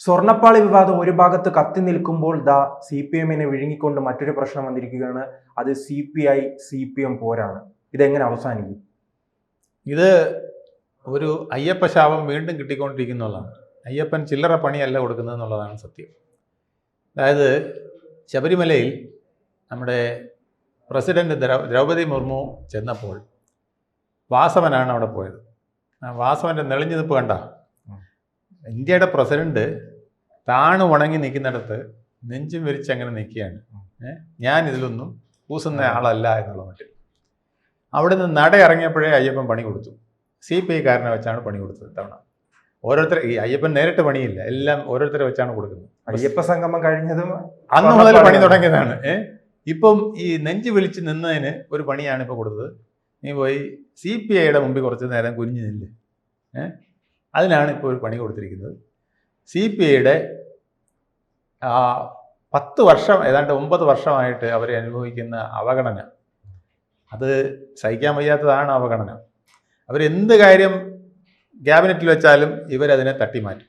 സ്വർണ്ണപ്പാളി വിവാദം ഒരു ഭാഗത്ത് കത്തി നിൽക്കുമ്പോൾ CPM-നെ വിഴുങ്ങിക്കൊണ്ട് മറ്റൊരു പ്രശ്നം വന്നിരിക്കുകയാണ്. അത് CPI CPM പോരാണ്. ഇതെങ്ങനെ അവസാനിക്കും? ഇത് ഒരു അയ്യപ്പ ശാപം വീണ്ടും കിട്ടിക്കൊണ്ടിരിക്കുന്നതാണ്. അയ്യപ്പൻ ചില്ലറ പണിയല്ല കൊടുക്കുന്നത് എന്നുള്ളതാണ് സത്യം. അതായത് ശബരിമലയിൽ നമ്മുടെ പ്രസിഡന്റ് ദ്രൗപദി മുർമു ചെന്നപ്പോൾ വാസവനാണ് അവിടെ പോയത്. ആ വാസവൻ്റെ നെളിഞ്ഞു നിൽപ്പ് കണ്ട ഇന്ത്യയുടെ പ്രസിഡന്റ് താണു ഉണങ്ങി നിൽക്കുന്നിടത്ത് നെഞ്ചും വിരിച്ച് അങ്ങനെ നിൽക്കുകയാണ്. ഞാൻ ഇതിലൊന്നും പൂസുന്ന ആളല്ല എന്നുള്ള മട്ടിൽ. അവിടെ നിന്ന് നട ഇറങ്ങിയപ്പോഴേ അയ്യപ്പൻ പണി കൊടുത്തു. CPI കാരനെ വെച്ചാണ് പണി കൊടുത്തത് തവണ. ഓരോരുത്തർ ഈ അയ്യപ്പൻ നേരിട്ട് പണിയില്ല, എല്ലാം ഓരോരുത്തരെ വെച്ചാണ് കൊടുക്കുന്നത്. അയ്യപ്പ സംഗമം കഴിഞ്ഞതും അന്ന് മുതൽ പണി തുടങ്ങിയതാണ്. ഇപ്പം ഈ നെഞ്ച് വിളിച്ച് നിന്നതിന് ഒരു പണിയാണ് ഇപ്പോൾ കൊടുത്തത്. നീ പോയി CPIയുടെ മുമ്പിൽ കുറച്ച് നേരം കുനിഞ്ഞു നില്ല്. അതിനാണ് ഇപ്പോൾ ഒരു പണി കൊടുത്തിരിക്കുന്നത്. CPIയുടെ 10 വർഷം, ഏതാണ്ട് 9 വർഷമായിട്ട് അവരെ അനുഭവിക്കുന്ന അവഗണന, അത് സഹിക്കാൻ വയ്യാത്തതാണ് അവഗണന. അവരെന്ത് കാര്യം ക്യാബിനറ്റിൽ വെച്ചാലും ഇവരതിനെ തട്ടിമാറ്റും.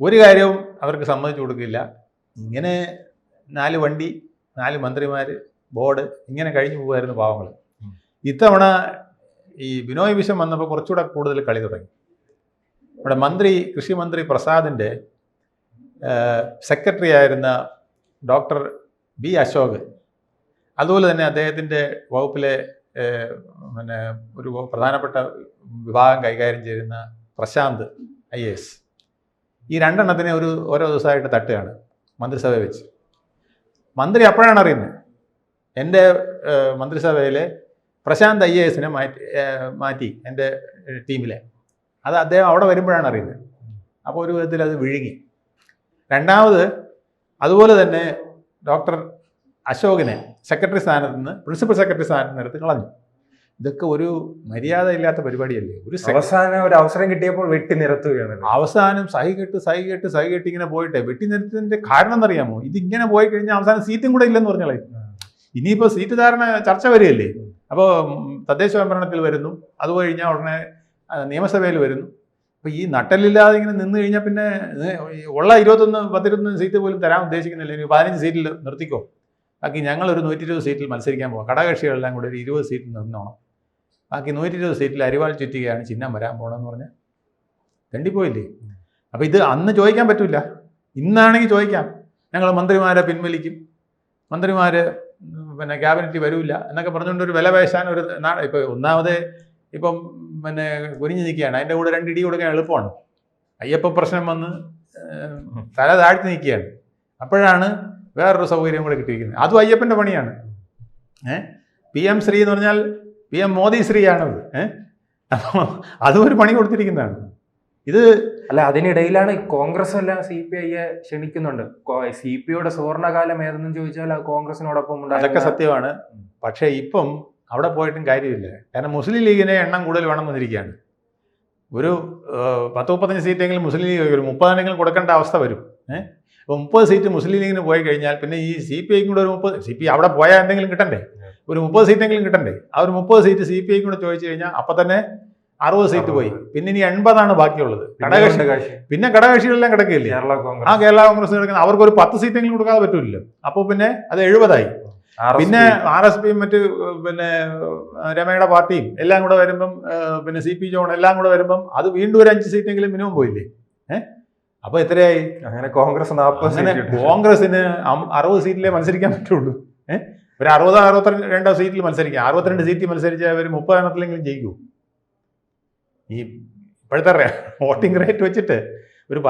ഒരു കാര്യവും അവർക്ക് സമ്മതിച്ചു കൊടുക്കില്ല. ഇങ്ങനെ 4 വണ്ടി, 4 മന്ത്രിമാർ, ബോർഡ്, ഇങ്ങനെ കഴിഞ്ഞു പോകുമായിരുന്നു പാവങ്ങൾ. ഇത്തവണ ഈ ബിനോയ് വിശ്വം വന്നപ്പോൾ കുറച്ചുകൂടെ കൂടുതൽ കളി തുടങ്ങി. ഇവിടെ കൃഷി മന്ത്രി പ്രസാദിൻ്റെ സെക്രട്ടറി ആയിരുന്ന ഡോക്ടർ B. അശോക്, അതുപോലെ തന്നെ അദ്ദേഹത്തിൻ്റെ വകുപ്പിലെ ഒരു പ്രധാനപ്പെട്ട വിഭാഗം കൈകാര്യം ചെയ്യുന്ന പ്രശാന്ത് IAS, ഈ 2 എണ്ണത്തിനെ ഓരോ ദിവസമായിട്ട് തട്ടുകയാണ് മന്ത്രിസഭയെ വെച്ച്. മന്ത്രി അപ്പോഴാണ് അറിയുന്നത് എൻ്റെ മന്ത്രിസഭയിലെ പ്രശാന്ത് IAS-നെ മാറ്റി എൻ്റെ ടീമിലെ. അത് അദ്ദേഹം അവിടെ വരുമ്പോഴാണ് അറിയുന്നത്. അപ്പോൾ ഒരു വിധത്തിൽ അത് വിഴുങ്ങി. രണ്ടാമത് അതുപോലെ തന്നെ ഡോക്ടർ അശോകിനെ സെക്രട്ടറി സ്ഥാനത്ത് നിന്ന് പ്രിൻസിപ്പൽ സെക്രട്ടറി സ്ഥാനത്ത് നിന്ന് എടുത്ത് കളഞ്ഞു. ഇതൊക്കെ ഒരു മര്യാദ ഇല്ലാത്ത പരിപാടിയല്ലേ. അവസാനം ഒരു അവസരം കിട്ടിയപ്പോൾ വെട്ടി നിരത്തുകയാണ്. അവസാനം സഹി കെട്ട് ഇങ്ങനെ പോയിട്ടെ വെട്ടി നിരത്തുന്നതിൻ്റെ കാരണം എന്നറിയാമോ? ഇതിങ്ങനെ പോയി കഴിഞ്ഞാൽ അവസാനം സീറ്റും കൂടെ ഇല്ലെന്ന് പറഞ്ഞാൽ ഇനിയിപ്പോൾ സീറ്റ് ധാരണ ചർച്ച വരികയല്ലേ. അപ്പോൾ തദ്ദേശ സ്വയംഭരണത്തിൽ വരുന്നു, അത് കഴിഞ്ഞാൽ ഉടനെ നിയമസഭയിൽ വരുന്നു. അപ്പോൾ ഈ നട്ടലില്ലാതെ ഇങ്ങനെ നിന്ന് കഴിഞ്ഞാൽ പിന്നെ ഉള്ള 21 സീറ്റ് പോലും തരാൻ ഉദ്ദേശിക്കുന്നില്ല. ഇനി 15 സീറ്റിൽ നിർത്തിക്കോ, ബാക്കി ഞങ്ങളൊരു 120 സീറ്റിൽ മത്സരിക്കാൻ പോകാം, ഘടകകക്ഷികളെല്ലാം കൂടെ ഒരു 20 സീറ്റിൽ നിന്നോണം, ബാക്കി 120 സീറ്റിൽ അരിവാൾ ചുറ്റികയാണ് ചിഹ്നം വരാൻ പോകണമെന്ന് പറഞ്ഞാൽ തെണ്ടിപ്പോയില്ലേ. അപ്പോൾ ഇത് അന്ന് ചോദിക്കാൻ പറ്റില്ല, ഇന്നാണെങ്കിൽ ചോദിക്കാം. ഞങ്ങൾ മന്ത്രിമാരെ പിൻവലിക്കും, മന്ത്രിമാർ ക്യാബിനറ്റിൽ വരില്ല എന്നൊക്കെ പറഞ്ഞുകൊണ്ട് ഒരു വില പേശാൻ ഒരു ഇപ്പോൾ ഒന്നാമത് ഇപ്പം കുനിഞ്ഞു നിൽക്കുകയാണ്. അതിൻ്റെ കൂടെ 2 ഇടി കൊടുക്കാൻ എളുപ്പമാണ്. അയ്യപ്പ പ്രശ്നം വന്ന് തല താഴ്ത്തി നിൽക്കുകയാണ്. അപ്പോഴാണ് വേറൊരു സൗകര്യം കൂടെ കിട്ടിയിരിക്കുന്നത്. അതും അയ്യപ്പൻ്റെ പണിയാണ്. PM ശ്രീ എന്ന് പറഞ്ഞാൽ PM മോദി ശ്രീ ആണത്. അപ്പോൾ അതും ഒരു പണി കൊടുത്തിരിക്കുന്നതാണ്. ഇത് അല്ല, അതിനിടയിലാണ് കോൺഗ്രസ് എല്ലാം CPIയെ ക്ഷണിക്കുന്നുണ്ട്. CPIയുടെ സുവർണകാലം ഏതെന്നും ചോദിച്ചാൽ കോൺഗ്രസിനോടൊപ്പം ഉണ്ട്. അതൊക്കെ സത്യമാണ്. പക്ഷേ ഇപ്പം അവിടെ പോയിട്ടും കാര്യമില്ല. കാരണം മുസ്ലിം ലീഗിനെ എണ്ണം കൂടുതൽ വേണം വന്നിരിക്കുകയാണ്. ഒരു 10-35 സീറ്റെങ്കിലും മുസ്ലിം ലീഗ് ഒരു 30 കൊടുക്കേണ്ട അവസ്ഥ വരും. അപ്പോൾ 30 സീറ്റ് മുസ്ലിം ലീഗിന് പോയി കഴിഞ്ഞാൽ പിന്നെ ഈ CPIക്കും കൂടെ ഒരു 30, CPI അവിടെ പോയാൽ എന്തെങ്കിലും കിട്ടണ്ടേ, ഒരു 30 സീറ്റെങ്കിലും കിട്ടണ്ടേ. ആ ഒരു 30 സീറ്റ് CPIക്കും കൂടെ ചോദിച്ചു കഴിഞ്ഞാൽ അപ്പം തന്നെ 60 സീറ്റ് പോയി. പിന്നെ ഇനി 80 ബാക്കിയുള്ളത്. പിന്നെ ഘടകകക്ഷികളെല്ലാം കിടക്കില്ലേ. കേരള കോൺഗ്രസ് കിടക്കുന്ന അവർക്കൊരു 10 സീറ്റെങ്കിലും കൊടുക്കാതെ പറ്റൂല്ലോ. അപ്പോൾ പിന്നെ അത് 70 പിന്നെ RSP മറ്റ് രമയുടെ പാർട്ടിയും എല്ലാം കൂടെ വരുമ്പം CP ജോൺ എല്ലാം കൂടെ വരുമ്പം അത് വീണ്ടും ഒരു 5 സീറ്റെങ്കിലും മിനിമം പോയില്ലേ. അപ്പോൾ എത്രയായി? അങ്ങനെ കോൺഗ്രസ് 40. കോൺഗ്രസിന് 60 സീറ്റിലേ മത്സരിക്കാൻ പറ്റുള്ളൂ. ഒരു 60-62 സീറ്റിൽ മത്സരിക്കാം. 62 സീറ്റിൽ മത്സരിച്ചാൽ അവർ 30 എണ്ണത്തിലെങ്കിലും ജയിക്കൂ. ഈ ഇപ്പോഴത്തെ വോട്ടിംഗ് റേറ്റ് വെച്ചിട്ട് ഒരു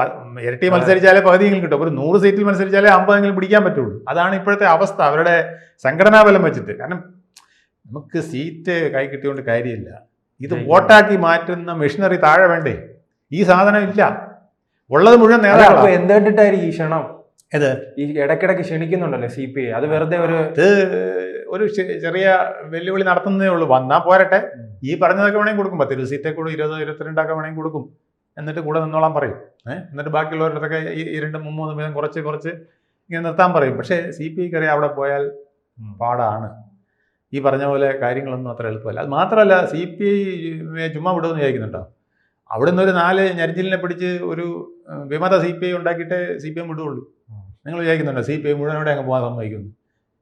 ഇരട്ടി മത്സരിച്ചാലേ പകുതിയെങ്കിലും കിട്ടും. ഒരു 100 സീറ്റിൽ മത്സരിച്ചാലേ 50 പിടിക്കാൻ പറ്റുള്ളൂ. അതാണ് ഇപ്പോഴത്തെ അവസ്ഥ അവരുടെ സംഘടനാബലം വെച്ചിട്ട്. കാരണം നമുക്ക് സീറ്റ് കൈ കിട്ടിയോണ്ട് കാര്യമില്ല. ഇത് വോട്ടാക്കി മാറ്റുന്ന മെഷീനറി താഴെ വേണ്ടേ? ഈ സാധനം ഇല്ല. ഉള്ളത് മുഴുവൻ നേതാക്കൾ. എന്ത് കണ്ടിട്ടായിരിക്കും ഈ ക്ഷണം? ഈ ഇടയ്ക്കിടയ്ക്ക് ക്ഷണിക്കുന്നുണ്ടല്ലോ CPI. അത് വെറുതെ ഒരു ചെറിയ വെല്ലുവിളി നടത്തുന്നതേ ഉള്ളൂ. വന്നാൽ പോരട്ടെ, ഈ പറഞ്ഞതൊക്കെ വേണമെങ്കിൽ കൊടുക്കും. 10 സീറ്റേ കൂടെ 20-22 വേണമെങ്കിൽ കൊടുക്കും. എന്നിട്ട് കൂടെ നിന്നോളാൻ പറയും. എന്നിട്ട് ബാക്കിയുള്ളവരൊക്കെ 2-3 വീതം കുറച്ച് ഇങ്ങനെ നിർത്താൻ പറയും. പക്ഷേ CPIക്ക് അറിയാം അവിടെ പോയാൽ പാടാണ്. ഈ പറഞ്ഞ പോലെ കാര്യങ്ങളൊന്നും അത്ര എളുപ്പമല്ല. അത് മാത്രമല്ല, CPI ചുമ്മാ വിടുമെന്ന് വിചാരിക്കുന്നുണ്ടോ? അവിടുന്ന് ഒരു 4 ഞെരിച്ചിലിനെ പിടിച്ച് ഒരു വിമത CPI ഉണ്ടാക്കിയിട്ട് CPM വിടുകയുള്ളൂ. നിങ്ങൾ വിചാരിക്കുന്നുണ്ടോ CPI മുഴുവനോടെ അങ്ങ് പോകാൻ സമ്മതിക്കുന്നു?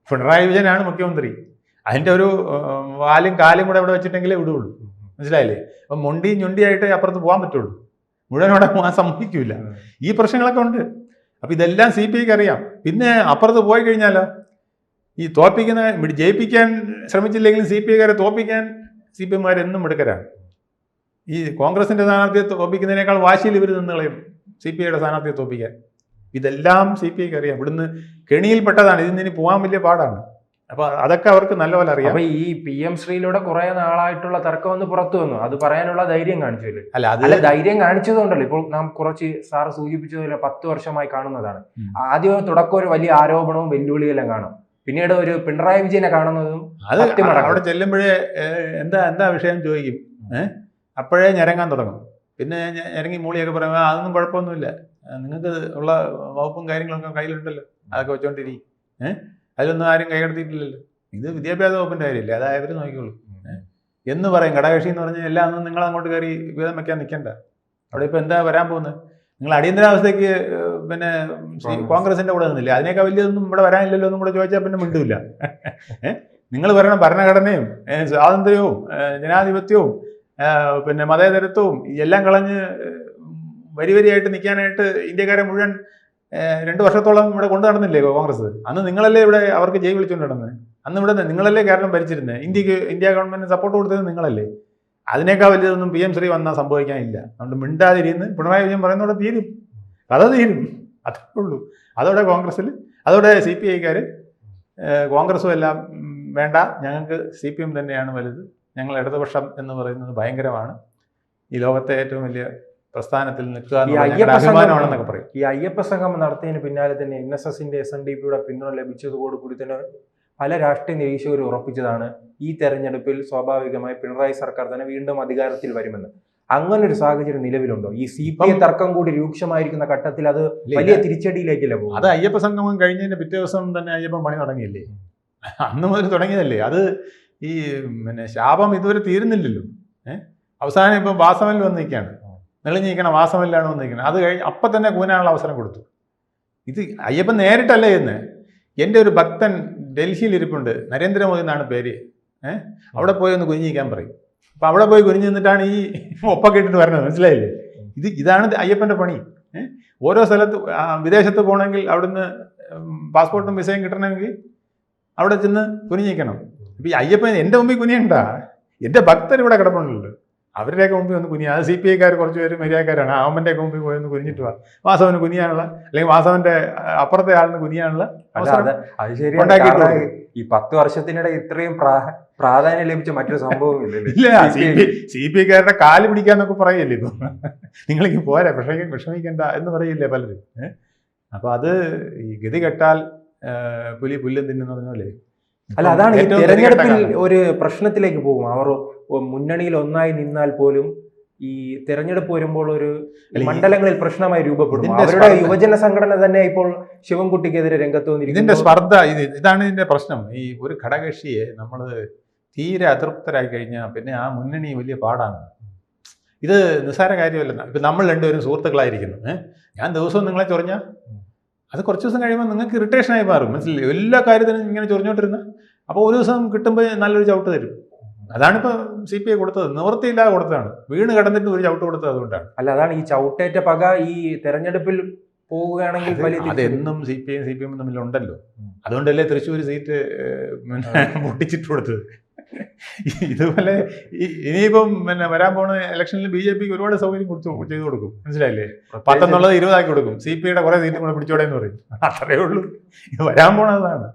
പിണറായി വിജയനാണ് മുഖ്യമന്ത്രി. അതിൻ്റെ ഒരു വാലും കാലും കൂടെ അവിടെ വെച്ചിട്ടെങ്കിലേ വിടുകയുള്ളൂ. മനസ്സിലായില്ലേ? അപ്പം ഞൊണ്ടിയായിട്ട് അപ്പുറത്ത് പോകാൻ പറ്റുള്ളൂ, മുഴുവനോടെ പോകാൻ സമ്മതിക്കില്ല. ഈ പ്രശ്നങ്ങളൊക്കെ ഉണ്ട്. അപ്പം ഇതെല്ലാം CPIക്ക് അറിയാം. പിന്നെ അപ്പുറത്ത് പോയി കഴിഞ്ഞാലോ, ഈ ജയിപ്പിക്കാൻ ശ്രമിച്ചില്ലെങ്കിലും CPIക്കാരെ തോൽപ്പിക്കാൻ CPMമാർ എന്നും മിടുക്കരാണ്. ഈ കോൺഗ്രസിൻ്റെ സ്ഥാനാർത്ഥിയെ തോൽപ്പിക്കുന്നതിനേക്കാൾ വാശിയിൽ ഇവർ നിന്ന് കളയും CPIയുടെ സ്ഥാനാർത്ഥിയെ തോൽപ്പിക്കാൻ. ഇതെല്ലാം CPIക്ക് അറിയാം. ഇവിടുന്ന് കെണിയിൽപ്പെട്ടതാണ്. ഇതിന് പോകാൻ വലിയ പാടാണ്. അപ്പൊ അതൊക്കെ അവർക്ക് നല്ലപോലെ അറിയാം. അപ്പൊ ഈ PM ശ്രീയിലൂടെ കുറെ നാളായിട്ടുള്ള തർക്കം ഒന്ന് പുറത്തു വന്നു, അത് പറയാനുള്ള ധൈര്യം കാണിച്ചില്ലേ? അല്ല, ധൈര്യം കാണിച്ചതുകൊണ്ടല്ലോ ഇപ്പോൾ നാം കുറച്ച് സാറ് സൂചിപ്പിച്ചതുപോലെ 10 വർഷമായി കാണുന്നതാണ്. ആദ്യം തുടക്കം ഒരു വലിയ ആരോപണവും വെല്ലുവിളിയെല്ലാം കാണും, പിന്നീട് ഒരു പിണറായി വിജയനെ കാണുന്നതും അത് അവിടെ ചെല്ലുമ്പോഴേ എന്താ വിഷയം ചോദിക്കും. അപ്പോഴേ ഞരങ്ങാൻ തുടങ്ങും. പിന്നെ ഞരങ്ങി മൂളിയൊക്കെ പറയുമ്പോൾ അതൊന്നും കുഴപ്പമൊന്നുമില്ല, നിങ്ങൾക്ക് ഉള്ള വകുപ്പും കാര്യങ്ങളൊക്കെ കയ്യിലുണ്ടല്ലോ, അതൊക്കെ വെച്ചോണ്ടിരിക്കും. അതിലൊന്നും ആരും കൈകടത്തിയിട്ടില്ലല്ലോ. ഇത് വിദ്യാഭ്യാസ വകുപ്പിൻ്റെ കാര്യമില്ല, അതായത് നോക്കിക്കോളൂ എന്ന് പറയും. ഘടകകക്ഷി എന്ന് പറഞ്ഞാൽ എല്ലാം ഒന്നും നിങ്ങൾ അങ്ങോട്ട് കയറി വിധം വെക്കാൻ നിൽക്കണ്ട. അവിടെ ഇപ്പോൾ എന്താ വരാൻ പോകുന്നത്? നിങ്ങൾ അടിയന്തരാവസ്ഥയ്ക്ക് പിന്നെ കോൺഗ്രസിൻ്റെ കൂടെ നിന്നില്ലേ, അതിനേക്കാൾ വലിയതൊന്നും ഇവിടെ വരാനില്ലല്ലോ എന്നും കൂടെ ചോദിച്ചാൽ പിന്നെ മിണ്ടൂല്ല. നിങ്ങൾ പറയണം ഭരണഘടനയും സ്വാതന്ത്ര്യവും ജനാധിപത്യവും പിന്നെ മതേതരത്വവും എല്ലാം കളഞ്ഞ് വരിയായിട്ട് നിൽക്കാനായിട്ട് ഇന്ത്യക്കാരെ മുഴുവൻ 2 വർഷത്തോളം ഇവിടെ കൊണ്ടു നടന്നില്ലേ കോൺഗ്രസ്? അന്ന് നിങ്ങളല്ലേ ഇവിടെ അവർക്ക് ജയ് വിളിച്ചുകൊണ്ട് നടന്നത്? അന്ന് ഇവിടെ നിങ്ങളല്ലേ കേരളം ഭരിച്ചിരുന്നത്? ഇന്ത്യ ഗവൺമെന്റിന് സപ്പോർട്ട് കൊടുത്തത് നിങ്ങളല്ലേ? അതിനേക്കാൾ വലിയതൊന്നും PM ശ്രീ വന്നാൽ സംഭവിക്കാനില്ല. അതുകൊണ്ട് മിണ്ടാതിരിന്ന് പിണറായി വിജയൻ പറയുന്നതോടെ തീരും, കഥ തീരും. അതേ ഉള്ളൂ. അതോടെ കോൺഗ്രസ്സിൽ, അതോടെ CPIക്കാർ കോൺഗ്രസും എല്ലാം വേണ്ട, ഞങ്ങൾക്ക് CPM തന്നെയാണ് വലുത്, ഞങ്ങൾ ഇടതുപക്ഷം എന്ന് പറയുന്നത് ഭയങ്കരമാണ്, ഈ ലോകത്തെ ഏറ്റവും വലിയ പ്രസ്ഥാനത്തിൽ നിൽക്കുക അഭിമാനമാണെന്നൊക്കെ പറയും. ഈ അയ്യപ്പ സംഗമം നടത്തിയതിന് പിന്നാലെ തന്നെ NSSന്റെ SNDPയുടെ പിന്തുണ ലഭിച്ചതോടുകൂടി തന്നെ പല രാഷ്ട്രീയ നിരീക്ഷകരും ഉറപ്പിച്ചതാണ് ഈ തെരഞ്ഞെടുപ്പിൽ സ്വാഭാവികമായി പിണറായി സർക്കാർ തന്നെ വീണ്ടും അധികാരത്തിൽ വരുമെന്ന്. അങ്ങനെ ഒരു സാഹചര്യം നിലവിലുണ്ടോ? ഈ CPI തർക്കം കൂടി രൂക്ഷമായിരിക്കുന്ന ഘട്ടത്തിൽ അത് വലിയ തിരിച്ചടിയിലേക്കല്ലേ പോകും? അത് അയ്യപ്പ സംഗമം കഴിഞ്ഞതിന് പിറ്റേ ദിവസം തന്നെ അയ്യപ്പൻ പണി തുടങ്ങിയില്ലേ? അന്ന് മുതൽ തുടങ്ങിയതല്ലേ അത്. ഈ പിന്നെ ശാപം ഇതുവരെ തീരുന്നില്ലല്ലോ. അവസാനം ഇപ്പം വാസവനിൽ വന്ന് നിൽക്കുകയാണ്, നെളിഞ്ഞിരിക്കണം, വാസവനിലാണ് വന്ന് നിൽക്കുന്നത്. അത് കഴിഞ്ഞ് അപ്പം തന്നെ കൂനാനുള്ള അവസരം കൊടുത്തു. ഇത് അയ്യപ്പൻ നേരിട്ടല്ലേ എന്ന്. എൻ്റെ ഒരു ഭക്തൻ ഡൽഹിയിൽ ഇരിപ്പുണ്ട്, നരേന്ദ്രമോദി എന്നാണ് പേര്. അവിടെ പോയി ഒന്ന് കുനിഞ്ഞിരിക്കാൻ പറയും. അപ്പം അവിടെ പോയി കുനിഞ്ഞു നിന്നിട്ടാണ് ഈ ഒപ്പൊക്കെ ഇട്ടിട്ട് വരണത്. മനസ്സിലായില്ലേ? ഇതാണ് അയ്യപ്പൻ്റെ പണി. ഓരോ സ്ഥലത്ത് വിദേശത്ത് പോകണമെങ്കിൽ അവിടുന്ന് പാസ്പോർട്ടും വിസയും കിട്ടണമെങ്കിൽ അവിടെ ചെന്ന് കുനിഞ്ഞിരിക്കണം. ഇപ്പം ഈ അയ്യപ്പൻ എൻ്റെ മുമ്പിൽ കുനിയണ്ട, എൻ്റെ ഭക്തർ ഇവിടെ കിടപ്പുണ്ടല്ലോ, അവരുടെയൊക്കെ മുമ്പിൽ ഒന്ന് കുനിയ. അത് CPIക്കാർ കുറച്ച് പേര് മര്യാദക്കാരാണ്. ആമൻ്റെയൊക്കെ മുമ്പിൽ പോയി ഒന്ന് കുനിഞ്ഞിട്ട് വാ, വാസവന് കുനിയാനുള്ള, അല്ലെങ്കിൽ വാസവന്റെ അപ്പുറത്തെ ആളിന് കുനിയാനുള്ള അത് ശരിയാണ്. ഈ 10 വർഷത്തിനിടെ ഇത്രയും പ്രാധാന്യം ലഭിച്ച മറ്റൊരു സംഭവം ഇല്ല. CPIക്കാരുടെ കാല് പിടിക്കാന്നൊക്കെ പറയല്ലേ ഇപ്പൊ. നിങ്ങളെങ്കിൽ പോരാ, വിഷമിക്കണ്ട എന്ന് പറയില്ലേ പലരും. അപ്പൊ അത് ഈ ഗതി കെട്ടാൽ പുല്ലും തിന്നെന്ന് പറഞ്ഞല്ലേ. അല്ല, അതാണ് ഈ തെരഞ്ഞെടുപ്പിൽ ഒരു പ്രശ്നത്തിലേക്ക് പോകും. അവർ മുന്നണിയിൽ ഒന്നായി നിന്നാൽ പോലും ഈ തെരഞ്ഞെടുപ്പ് വരുമ്പോൾ ഒരു മണ്ഡലങ്ങളിൽ പ്രശ്നമായി രൂപപ്പെടും. അവരുടെ യുവജന സംഘടന തന്നെ ഇപ്പോൾ ശിവൻകുട്ടിക്കെതിരെ രംഗത്ത് വന്നിരിക്കുന്നു. ഇതിന്റെ സ്പർദ്ധ ഇതാണ് ഇതിന്റെ പ്രശ്നം. ഈ ഒരു ഘടകകക്ഷിയെ നമ്മൾ തീരെ അതൃപ്തരായി കഴിഞ്ഞാൽ പിന്നെ ആ മുന്നണി വലിയ പാടാണ്. ഇത് നിസ്സാര കാര്യമല്ല. ഇപ്പം നമ്മൾ രണ്ടുപേരും സുഹൃത്തുക്കളായിരിക്കുന്നു. ഞാൻ ദിവസവും നിങ്ങളെ ചൊറിഞ്ഞാൽ അത് കുറച്ച് ദിവസം കഴിയുമ്പോൾ നിങ്ങൾക്ക് ഇറിറ്റേഷനായി മാറും. മനസ്സിലായി? എല്ലാ കാര്യത്തിനും ഇങ്ങനെ ചൊറിഞ്ഞോണ്ടിരുന്ന അപ്പോൾ ഒരു ദിവസം കിട്ടുമ്പോൾ നല്ലൊരു ചവിട്ട് തരും. അതാണിപ്പോൾ CPI കൊടുത്തത്. നിവൃത്തിയില്ലാതെ കൊടുത്തതാണ്. വീണ് കിടന്നിട്ട് ഒരു ചവിട്ട് കൊടുത്തത് അതുകൊണ്ടാണ്. അല്ല, അതാണ് ഈ ചവിട്ടേറ്റ പക ഈ തെരഞ്ഞെടുപ്പിൽ പോവുകയാണെങ്കിൽ അതെന്നും CPM തമ്മിലുണ്ടല്ലോ. അതുകൊണ്ടല്ലേ തൃശ്ശൂർ സീറ്റ് പൊട്ടിച്ചിട്ട് കൊടുത്തത്. ഇതുപോലെ ഇനിയിപ്പം പിന്നെ വരാൻ പോണ ഇലക്ഷനിൽ BJPക്ക് ഒരുപാട് സൗകര്യം ചെയ്തു കൊടുക്കും. മനസ്സിലായില്ലേ? 10 എന്നുള്ളത് 20 ആക്കി കൊടുക്കും. CPIയുടെ കുറെ സീറ്റും കൂടെ പിടിച്ചോടെ എന്ന് പറയും. അത്രേ ഉള്ളൂ. ഇത് വരാൻ പോണതാണ്.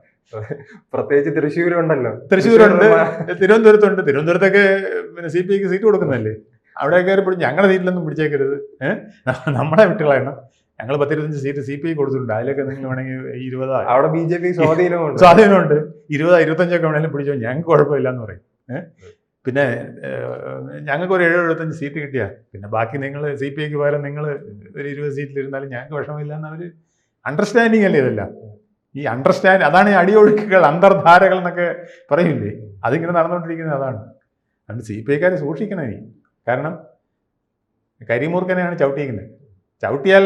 പ്രത്യേകിച്ച് തൃശ്ശൂരുണ്ടല്ലോ, തൃശ്ശൂരുണ്ട്, തിരുവനന്തപുരത്തുണ്ട്. തിരുവനന്തപുരത്തൊക്കെ പിന്നെ CPIക്ക് സീറ്റ് കൊടുക്കുന്നതല്ലേ. അവിടെ കയറി പിടിച്ച് ഞങ്ങളുടെ സീറ്റിലൊന്നും പിടിച്ചേക്കരുത്, നമ്മളെ വിട്ടുകളയണം, ഞങ്ങൾ 10-25 സീറ്റ് CPI കൊടുത്തിട്ടുണ്ട്, അതിലൊക്കെ നിങ്ങൾ വേണമെങ്കിൽ 20 അവിടെ BJP സ്വാധീനമുണ്ട്, 20-25 ഒക്കെ വേണമെങ്കിലും പിടിച്ചോ, ഞങ്ങൾക്ക് കുഴപ്പമില്ല എന്ന് പറയും. പിന്നെ ഞങ്ങൾക്ക് ഒരു 70-75 സീറ്റ് കിട്ടിയാൽ പിന്നെ ബാക്കി നിങ്ങൾ CPIക്ക് പകരം നിങ്ങൾ ഒരു 20 സീറ്റിലിരുന്നാലും ഞങ്ങൾക്ക് വിഷമമില്ല എന്ന് അവർ അണ്ടർസ്റ്റാൻഡിങ് അല്ലേ ഇതെല്ലാം. ഈ അണ്ടർസ്റ്റാൻഡ് അതാണ് ഈ അടിയൊഴുക്കുകൾ, അന്തർധാരകൾ എന്നൊക്കെ പറയില്ലേ, അതിങ്ങനെ നടന്നുകൊണ്ടിരിക്കുന്നത് അതാണ്. അതുകൊണ്ട് CPIക്കാരെ സൂക്ഷിക്കണം. കാരണം കരിമൂർഖനെയാണ് ചവിട്ടിയിരിക്കുന്നത്. ചവിട്ടിയാൽ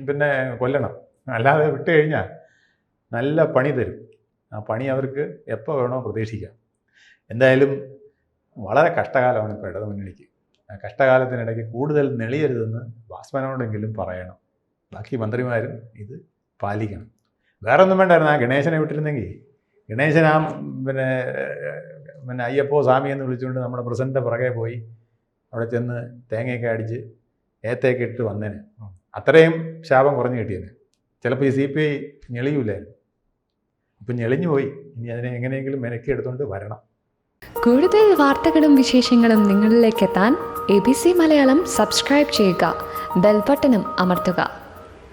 പിന്നെ കൊല്ലണം, അല്ലാതെ വിട്ട് കഴിഞ്ഞാൽ നല്ല പണി തരും. ആ പണി അവർക്ക് എപ്പോൾ വേണോ പ്രതീക്ഷിക്കാം. എന്തായാലും വളരെ കഷ്ടകാലമാണ് ഇപ്പോൾ ഇടതുമുന്നണിക്ക്. ആ കഷ്ടകാലത്തിനിടയ്ക്ക് കൂടുതൽ നെളിയരുതെന്ന് വാസ്മനോടെങ്കിലും പറയണം. ബാക്കി മന്ത്രിമാരും ഇത് പാലിക്കണം. വേറെ ഒന്നും വേണ്ടായിരുന്നു. ആ ഗണേശനെ വിട്ടിരുന്നെങ്കിൽ ഗണേശൻ ആ പിന്നെ അയ്യപ്പോ സ്വാമി എന്ന് വിളിച്ചുകൊണ്ട് നമ്മുടെ പ്രസിഡൻ്റെ പുറകെ പോയി അവിടെ ചെന്ന് തേങ്ങയൊക്കെ അടിച്ച് ഏത്തയൊക്കെ ഇട്ട് വന്നേന്. അത്രയും ശാപം കുറഞ്ഞു കിട്ടിയേനെ. ചിലപ്പോൾ ഈ CPI ഞെളിയൂലായിരുന്നു. അപ്പം ഞെളിഞ്ഞു പോയി. ഇനി അതിനെ എങ്ങനെയെങ്കിലും മെനക്കി എടുത്തുകൊണ്ട് വരണം. കൂടുതൽ വാർത്തകളും വിശേഷങ്ങളും നിങ്ങളിലേക്ക് എത്താൻ ABC മലയാളം സബ്സ്ക്രൈബ് ചെയ്യുക, ബെൽ ബട്ടണും അമർത്തുക.